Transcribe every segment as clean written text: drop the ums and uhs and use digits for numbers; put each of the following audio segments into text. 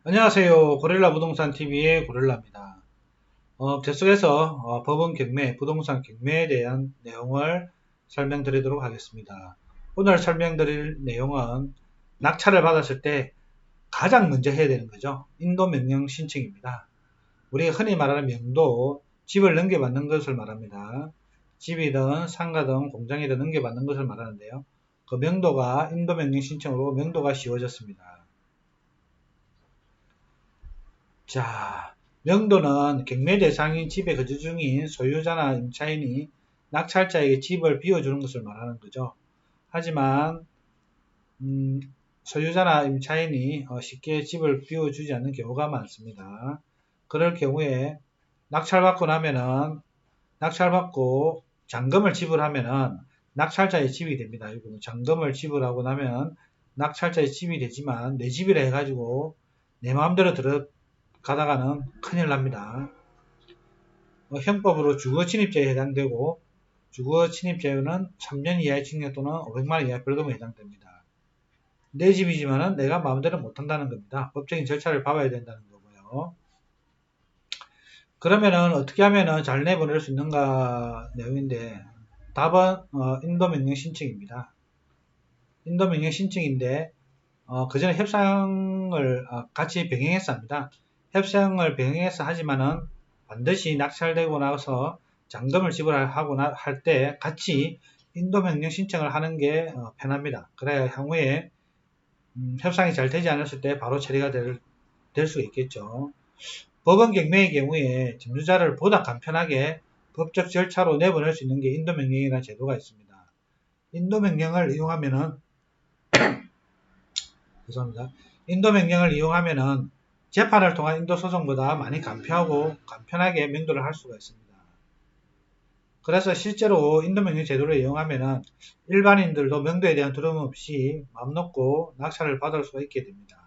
안녕하세요. 고릴라 부동산 TV의 고릴라입니다. 계속해서 법원 경매, 부동산 경매에 대한 내용을 설명드리도록 하겠습니다. 오늘 설명드릴 내용은 낙찰을 받았을 때 가장 먼저 해야 되는 거죠. 인도 명령 신청입니다. 우리가 흔히 말하는 명도, 집을 넘겨받는 것을 말합니다. 집이든 상가든 공장이든 넘겨받는 것을 말하는데요. 그 명도가 인도 명령 신청으로 명도가 씌워졌습니다. 자, 명도는 경매 대상인 집에 거주 중인 소유자나 임차인이 낙찰자에게 집을 비워주는 것을 말하는 거죠. 하지만 소유자나 임차인이 쉽게 집을 비워주지 않는 경우가 많습니다. 그럴 경우에 낙찰받고 잔금을 지불하면은 낙찰자의 집이 됩니다. 이거는 잔금을 지불하고 나면 낙찰자의 집이 되지만 내 집이라 해가지고 내 마음대로 가다가는 큰일 납니다. 형법으로 주거침입죄에 해당되고 주거침입죄는 3년 이하의 징역 또는 500만원 이하의 벌금에 해당됩니다. 내 집이지만은 내가 마음대로 못한다는 겁니다. 법적인 절차를 밟아야 된다는 거고요. 그러면은 어떻게 하면은 잘 내보낼 수 있는가 내용인데 답은 인도명령 신청입니다. 인도명령 신청인데 그 전에 협상을 같이 병행해서 합니다. 협상을 병행해서 하지만은 반드시 낙찰되고 나서 잔금을 지불하고 할 때 같이 인도명령 신청을 하는 게 편합니다. 그래야 향후에 협상이 잘 되지 않았을 때 바로 처리가 될 수가 있겠죠. 법원 경매의 경우에 점유자를 보다 간편하게 법적 절차로 내보낼 수 있는 게 인도명령이라는 제도가 있습니다. 인도명령을 이용하면은 죄송합니다. 인도명령을 이용하면은 재판을 통한 인도소송보다 많이 간편하게 명도를 할 수가 있습니다. 그래서 실제로 인도명령 제도를 이용하면은 일반인들도 명도에 대한 두려움 없이 마음 놓고 낙찰을 받을 수가 있게 됩니다.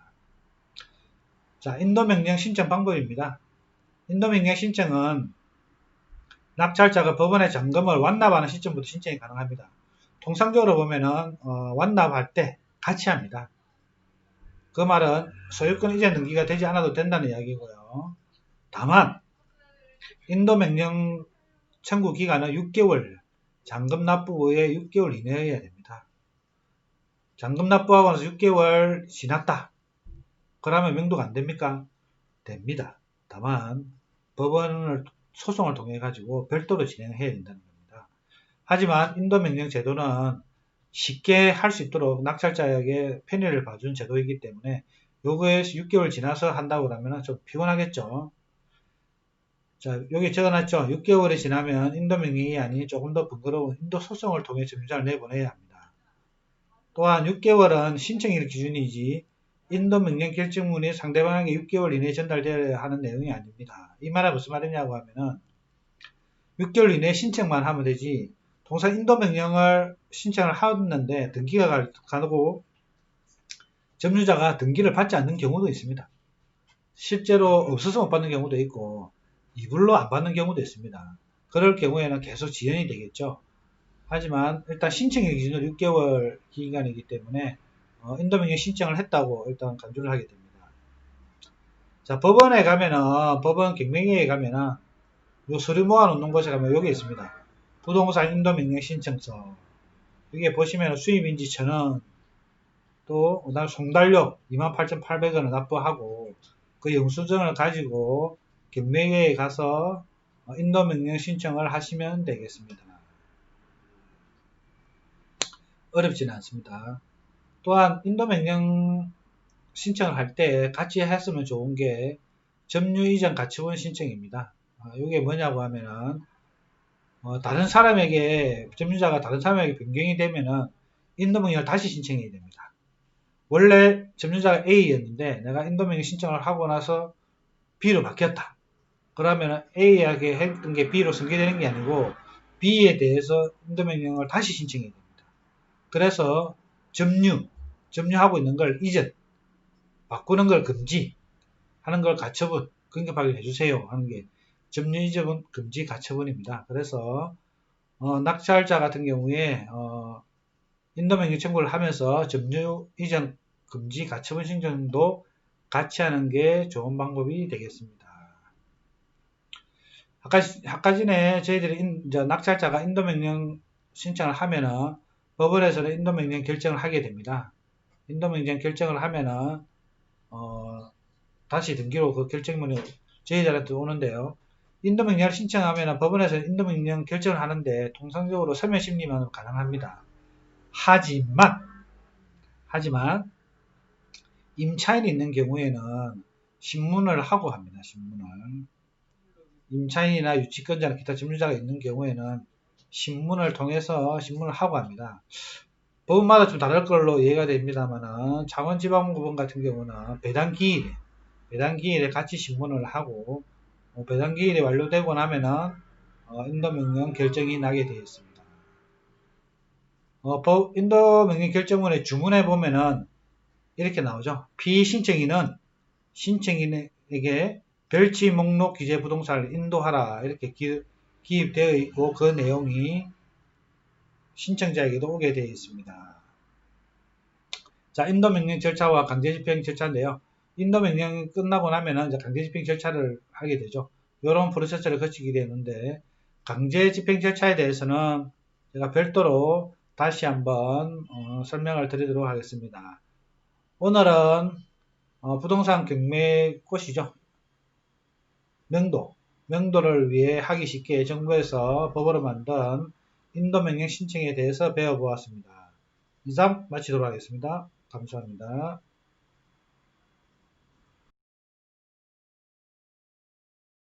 자, 인도명령 신청 방법입니다. 인도명령 신청은 낙찰자가 법원의 잔금을 완납하는 시점부터 신청이 가능합니다. 통상적으로 보면은 완납할 때 같이 합니다. 그 말은 소유권 이전 등기가 되지 않아도 된다는 이야기고요. 다만 인도명령 청구 기간은 6개월, 잔금 납부 후에 6개월 이내여야 됩니다. 잔금 납부하고 나서 6개월 지났다. 그러면 명도가 안 됩니까? 됩니다. 다만 법원을 소송을 통해 가지고 별도로 진행해야 된다는 겁니다. 하지만 인도명령 제도는 쉽게 할 수 있도록 낙찰자에게 편의를 봐준 제도이기 때문에 요거에 6개월 지나서 한다고 하면 좀 피곤하겠죠. 자, 여기 적어놨죠. 6개월이 지나면 인도명령이 아닌 조금 더 번거로운 인도소송을 통해 점유자를 내보내야 합니다. 또한 6개월은 신청일 기준이지 인도명령 결정문이 상대방에게 6개월 이내에 전달되어야 하는 내용이 아닙니다. 이 말은 무슨 말이냐고 하면은 6개월 이내에 신청만 하면 되지 동사 인도명령을 신청을 하는데 등기가 가고 점유자가 등기를 받지 않는 경우도 있습니다. 실제로 없어서 못 받는 경우도 있고 이불로 안 받는 경우도 있습니다. 그럴 경우에는 계속 지연이 되겠죠. 하지만 일단 신청의 기준으로 6개월 기간이기 때문에 인도명령 신청을 했다고 일단 간주를 하게 됩니다. 자, 법원에 가면은 법원 경매회에 가면은 요 서류 모아놓는 곳에 가면 여기 있습니다. 부동산 인도명령 신청서. 여기에 보시면 수입인지 1,000원, 또 그다음 송달료 28,800원을 납부하고 그 영수증을 가지고 경매회에 가서 인도명령 신청을 하시면 되겠습니다. 어렵지는 않습니다. 또한 인도명령 신청을 할 때 같이 했으면 좋은 게 점유이전 가처분 신청입니다. 이게 뭐냐고 하면은 다른 사람에게 점유자가 다른 사람에게 변경이 되면은 인도명령을 다시 신청해야 됩니다. 원래 점유자가 A였는데 내가 인도명령 신청을 하고 나서 B로 바뀌었다. 그러면 A에게 했던 게 B로 승계되는 게 아니고 B에 대해서 인도명령을 다시 신청해야 됩니다. 그래서 점유하고 있는 걸 이전, 바꾸는 걸 금지, 하는 걸 가처분, 긍급하게 해주세요 하는 게 점유 이전 금지 가처분입니다. 그래서 낙찰자 같은 경우에 인도명령 청구를 하면서 점유 이전 금지 가처분 신청도 같이 하는 게 좋은 방법이 되겠습니다. 아까 전에 저희들이 이제 낙찰자가 인도명령 신청을 하면은 법원에서는 인도명령 결정을 하게 됩니다. 인도명령 결정을 하면은 다시 등기로 그 결정문이 저희들한테 오는데요. 인도명령을 신청하면 법원에서 인도명령 결정을 하는데 통상적으로 서면심리만 가능합니다. 하지만 임차인이 있는 경우에는 신문을 하고 합니다. 신문을. 임차인이나 유치권자나 기타 점유자가 있는 경우에는 신문을 통해서 신문을 하고 합니다. 법원마다 좀 다를 걸로 이해가 됩니다만은 창원지방법원 같은 경우는 배당기일에 같이 신문을 하고 배당기일이 완료되고 나면은 인도명령 결정이 나게 되어 있습니다. 인도명령 결정문의 주문에 보면은 이렇게 나오죠. 피신청인은 신청인에게 별지 목록 기재 부동산을 인도하라 이렇게 기입되어 있고 그 내용이 신청자에게도 오게 되어 있습니다. 자, 인도명령 절차와 강제집행 절차인데요. 인도명령이 끝나고 나면은 이제 강제집행 절차를 하게 되죠. 이런 프로세스를 거치게 되는데 강제집행 절차에 대해서는 제가 별도로 다시 한번 설명을 드리도록 하겠습니다. 오늘은 부동산 경매꽃이죠. 명도를 위해 하기 쉽게 정부에서 법으로 만든 인도명령 신청에 대해서 배워보았습니다. 이상 마치도록 하겠습니다. 감사합니다.